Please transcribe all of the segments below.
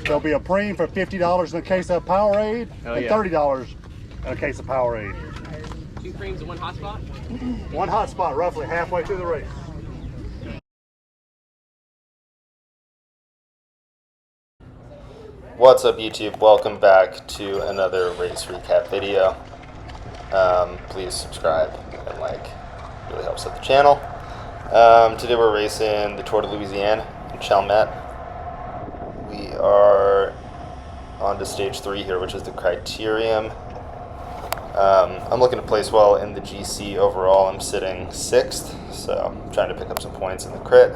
There'll be a preem for $50 in a case of Powerade and $30 in a case of Powerade. 2 preams and 1 hot spot? 1 hot spot, roughly halfway through the race. What's up, YouTube? Welcome back to another race recap video. Please subscribe and like, it really helps out the channel. Today we're racing the Tour de Louisiane in Chalmette. We are on to stage 3 here, which is the criterium. I'm looking to place well in the GC overall. I'm sitting 6th, so I'm trying to pick up some points in the crit.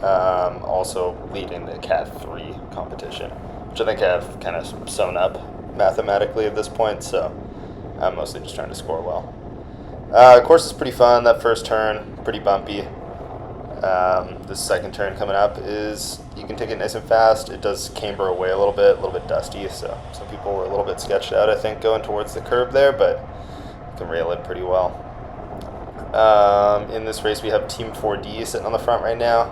Also leading the Cat 3 competition, which I think I've kind of sewn up mathematically at this point, so I'm mostly just trying to score well. Course is pretty fun. That first turn, pretty bumpy. This second turn coming up is, you can take it nice and fast. It does camber away a little bit dusty, so some people were a little bit sketched out, I think, going towards the curb there, but you can rail it pretty well. In this race we have Team 4D sitting on the front right now.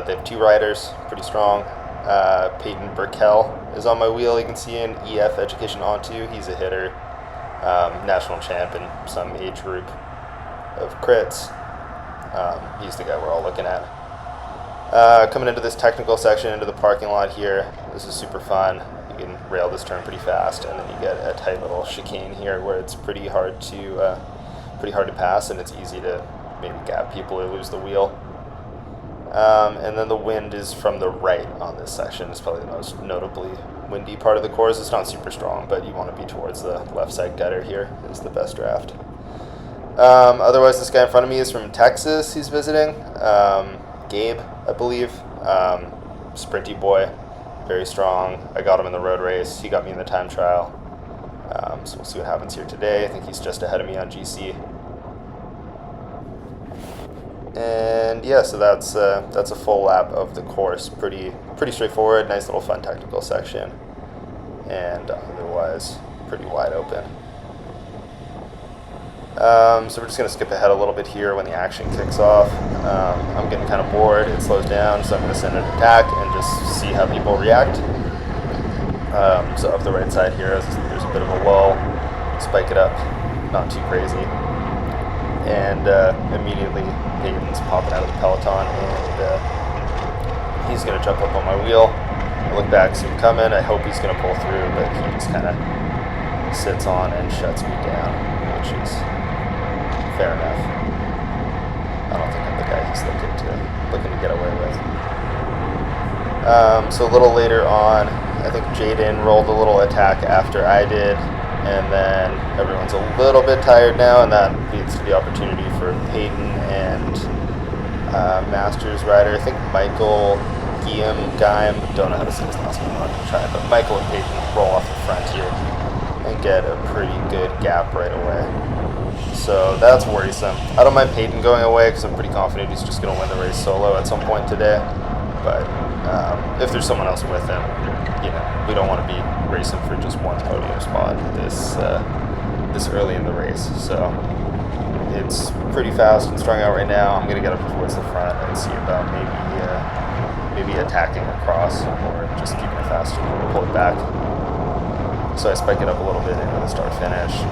They have 2 riders, pretty strong. Peyton Burkell is on my wheel. You can see in EF Education On2. He's a hitter, national champ in some age group of crits. He's the guy we're all looking at. Coming into this technical section, into the parking lot here, this is super fun. You can rail this turn pretty fast, and then you get a tight little chicane here where it's pretty hard to pass, and it's easy to maybe gap people or lose the wheel. And then the wind is from the right on this section. It's probably the most notably windy part of the course. It's not super strong, but you want to be towards the left side gutter here. Is the best draft. Otherwise, this guy in front of me is from Texas. He's visiting. Gabe, I believe. Sprinty boy, very strong. I got him in the road race. He got me in the time trial. So we'll see what happens here today. I think he's just ahead of me on GC. And yeah, so that's a full lap of the course. Pretty straightforward. Nice little fun technical section, and otherwise pretty wide open. So we're just going to skip ahead a little bit here when the action kicks off. I'm getting kind of bored. It slows down, so I'm going to send an attack and just see how people react. So up the right side here, there's a bit of a lull. Spike it up, not too crazy. And immediately Peyton's popping out of the peloton, and he's going to jump up on my wheel. I look back, see him coming. I hope he's going to pull through, but he just kind of sits on and shuts me down, which is fair enough. I don't think I'm the guy he's looking to get away with. So a little later on, I think Jaden rolled a little attack after I did, and then everyone's a little bit tired now, and that leads to the opportunity for Peyton and Masters rider, I think Michael Guillaume, don't know how to say his last name, I'm not going to try it, but Michael and Peyton roll off the front here and get a pretty good gap right away. So that's worrisome. I don't mind Peyton going away because I'm pretty confident he's just going to win the race solo at some point today. But if there's someone else with him, we don't want to be racing for just one podium spot this early in the race. So it's pretty fast and strung out right now. I'm going to get up towards the front and see about maybe attacking across or just keeping it fast and pull it back. So I spike it up a little bit into the start finish.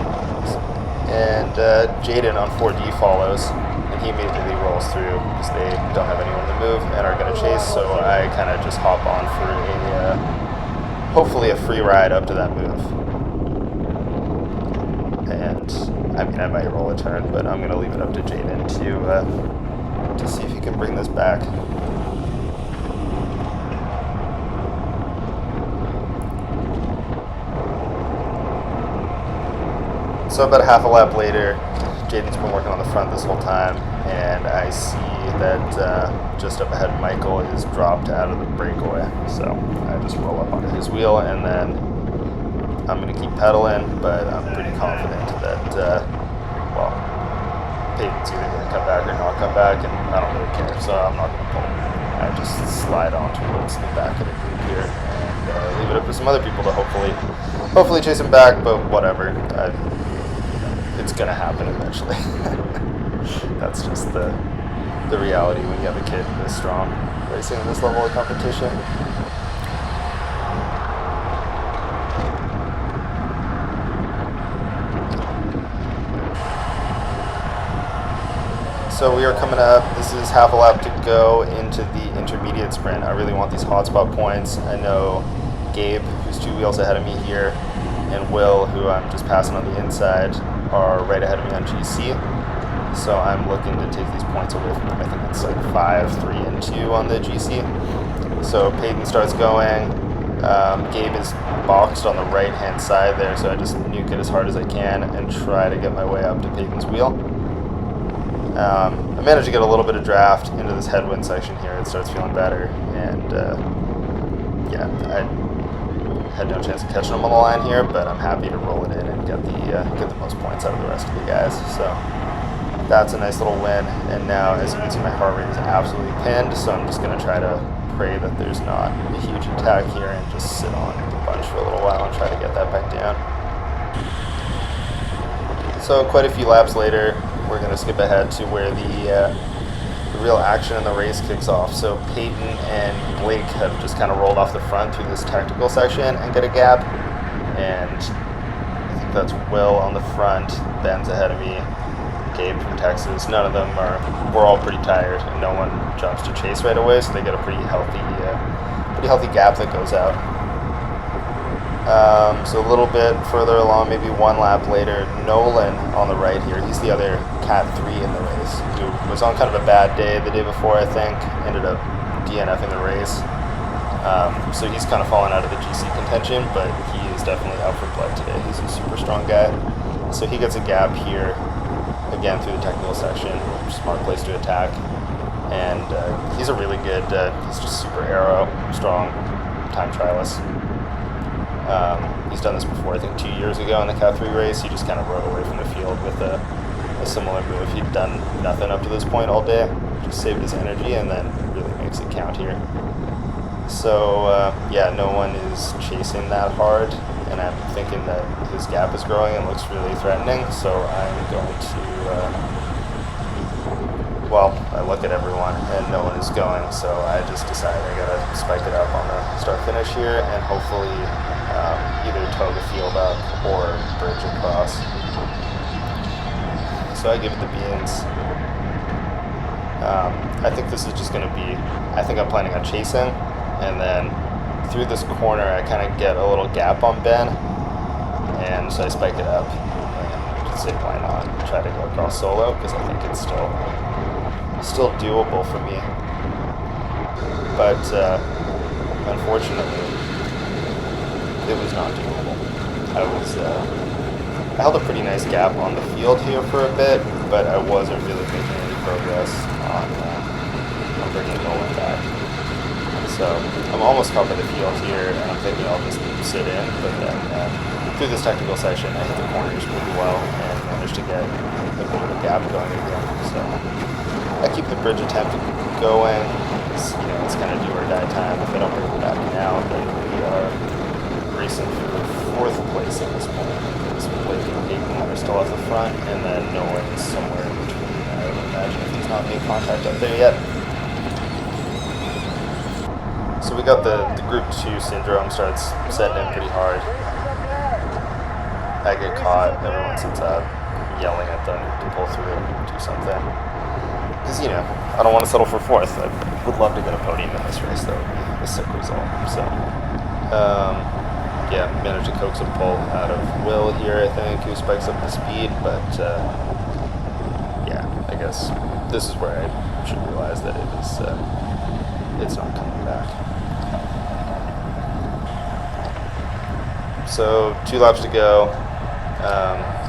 And Jaden on 4D follows, and he immediately rolls through because they don't have anyone to move and are going to chase. So I kind of just hop on for hopefully a free ride up to that move. And I mean, I might roll a turn, but I'm going to leave it up to Jaden to see if he can bring this back. So about a half a lap later, Jaden's been working on the front this whole time, and I see that just up ahead Michael is dropped out of the breakaway. So I just roll up onto his wheel, and then I'm going to keep pedaling, but I'm pretty confident that, Peyton's either going to come back or not come back, and I don't really care, so I'm not going to pull. I just slide on towards the back of the group here, and leave it up to some other people to hopefully chase him back, but whatever. It's going to happen eventually. That's just the reality when you have a kid this strong racing in this level of competition. So we are coming up. This is half a lap to go into the intermediate sprint. I really want these hotspot points. I know Gabe, who's 2 wheels ahead of me here, and Will, who I'm just passing on the inside, are right ahead of me on GC. So I'm looking to take these points away from them. I think it's like 5, 3, and 2 on the GC. So Peyton starts going. Gabe is boxed on the right-hand side there, so I just nuke it as hard as I can and try to get my way up to Peyton's wheel. I managed to get a little bit of draft into this headwind section here. It starts feeling better, and yeah, I had no chance of catching him on the line here, but I'm happy to roll it in and get the most points out of the rest of the guys. So that's a nice little win, and now, as you can see, my heart rate is absolutely pinned, so I'm just going to try to pray that there's not a huge attack here and just sit on the bunch for a little while and try to get that back down. So quite a few laps later, we're going to skip ahead to where the real action in the race kicks off. So Peyton and Blake have just kind of rolled off the front through this technical section and get a gap, and I think that's Will on the front. Ben's ahead of me. Gabe from Texas. None of them we're all pretty tired, and no one jumps to chase right away, so they get a pretty healthy gap that goes out. So a little bit further along, maybe 1 lap later, Nolan on the right here, he's the other Cat 3 in the race, who was on kind of a bad day the day before, I think, ended up DNFing the race. So he's kind of fallen out of the GC contention, but he is definitely out for blood today. He's a super strong guy. So he gets a gap here, again through the technical section, smart place to attack. And he's a really good, he's just super aero, strong time trialist. He's done this before, I think 2 years ago in the Cat 3 race. He just kind of rode away from the field with a similar move. He'd done nothing up to this point all day, just saved his energy, and then really makes it count here. So yeah, no one is chasing that hard, and I'm thinking that his gap is growing and looks really threatening, so I'm going to, well, I look at everyone and no one is going, so I just decided I gotta spike it up on the start finish here and hopefully either tow the field up or bridge across. So I give it the beans. I think this is just going to be, I think I'm planning on chasing, and then through this corner I kind of get a little gap on Ben, and so I spike it up and just say why not try to go across solo, because I think it's still doable for me. But unfortunately it was not doable. I held a pretty nice gap on the field here for a bit, but I wasn't really making any progress on bringing Nolan back. So I'm almost covering the field here, and I'm thinking I'll just sit in, but then through this technical section I hit the corners pretty well and managed to get a bit of a gap going again. So I keep the bridge attempt going. It's kind of do or die time. If I don't bring it back now, then we are racing for 4th place at this point. Because Blake and Peyton are still off the front, and then Nolan's somewhere in between. I would imagine if he's not made contact up there yet. So we got the Group 2 syndrome starts setting in pretty hard. I get caught, everyone sits up, yelling at them to pull through, do something. Because, I don't want to settle for 4th. I would love to get a podium in this race. That would be a sick result. So, yeah, managed to coax a pull out of Will here, I think, who spikes up the speed. But, yeah, I guess this is where I should realize that it's not coming back. So 2 laps to go.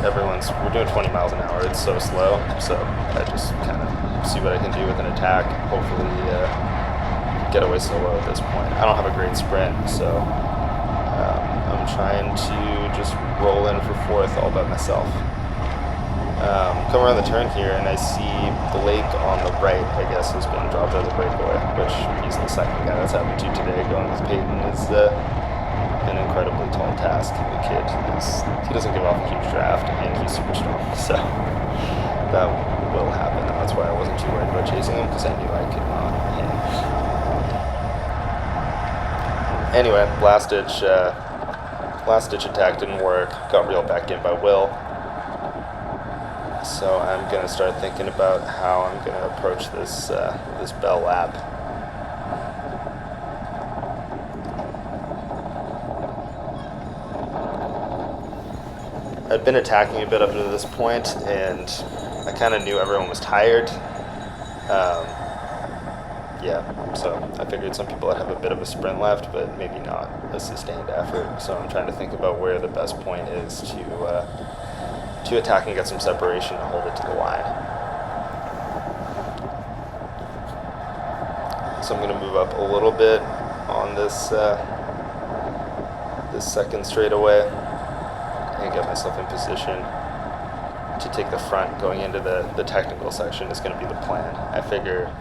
We're doing 20 miles an hour. It's so slow. So I just kind of see what I can do with an attack. Hopefully get away solo at this point. I don't have a great sprint, so I'm trying to just roll in for 4th all by myself. Come around the turn here, and I see Blake on the right, I guess, has been dropped out of the breakaway, which he's the second guy that's happened to today. Going with Peyton is an incredibly tall task. The kid he doesn't give off a huge draft, and he's super strong, so that will happen. That's why I wasn't too worried about chasing him, because I knew I could not hit him. Anyway, last ditch attack didn't work. Got reeled back in by Will. So I'm going to start thinking about how I'm going to approach this this bell lap. I'd been attacking a bit up to this point, and I kind of knew everyone was tired. So I figured some people would have a bit of a sprint left, but maybe not a sustained effort. So I'm trying to think about where the best point is to attack and get some separation and hold it to the line. So I'm going to move up a little bit on this this second straightaway and get myself in position to take the front. Going into the technical section is going to be the plan. I figure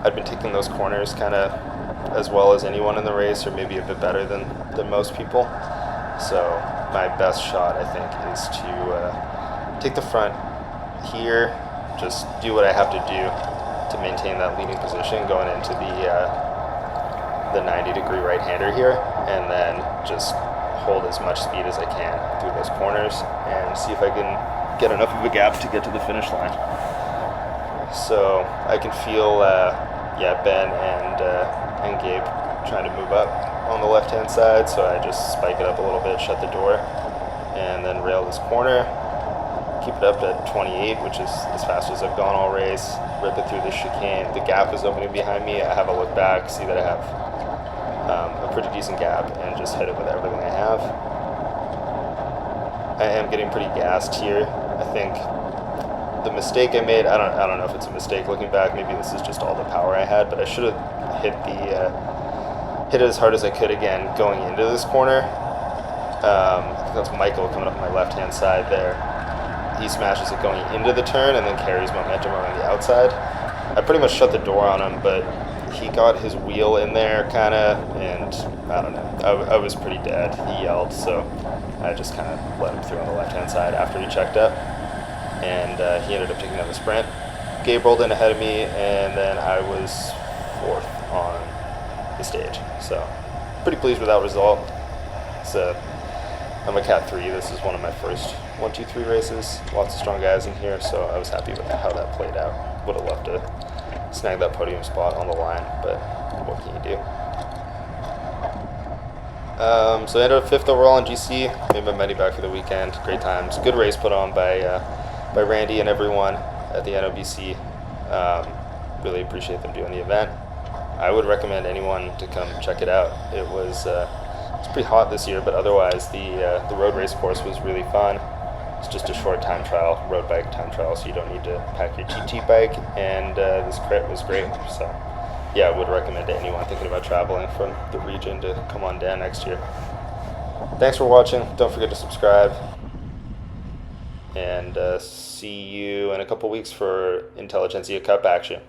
I've been taking those corners kind of as well as anyone in the race, or maybe a bit better than most people. So my best shot, I think, is to take the front here, just do what I have to do to maintain that leading position going into the 90-degree right-hander here, and then just hold as much speed as I can through those corners and see if I can get enough of a gap to get to the finish line. So I can feel Ben and Gabe trying to move up on the left-hand side, so I just spike it up a little bit, shut the door, and then rail this corner, keep it up at 28, which is as fast as I've gone all race, rip it through the chicane. The gap is opening behind me. I have a look back, see that I have a pretty decent gap, and just hit it with everything I have. I am getting pretty gassed here. I think the mistake I made, I don't know if it's a mistake looking back, maybe this is just all the power I had, but I should have hit it as hard as I could again going into this corner. I think that's Michael coming up on my left-hand side there. He smashes it going into the turn and then carries momentum around the outside. I pretty much shut the door on him, but he got his wheel in there kind of, and I don't know, I was pretty dead. He yelled, so I just kind of let him through on the left-hand side after he checked up, and he ended up taking down the sprint. Gabe rolled in ahead of me, and then I was fourth on the stage. So pretty pleased with that result. I'm a Cat 3. This is one of my first 1, 2, 3 races. Lots of strong guys in here, so I was happy with how that played out. Would have loved to snag that podium spot on the line, but what can you do? So I ended up 5th overall in GC. Made my money back for the weekend. Great times. Good race put on by Randy and everyone at the NOBC. Really appreciate them doing the event. I would recommend anyone to come check it out. It's pretty hot this year, but otherwise the road race course was really fun. It's just a short time trial, road bike time trial, so you don't need to pack your TT bike, and this crit was great. So yeah, I would recommend to anyone thinking about traveling from the region to come on down next year. Thanks for watching. Don't forget to subscribe, and see you in a couple weeks for Intelligentsia Cup action.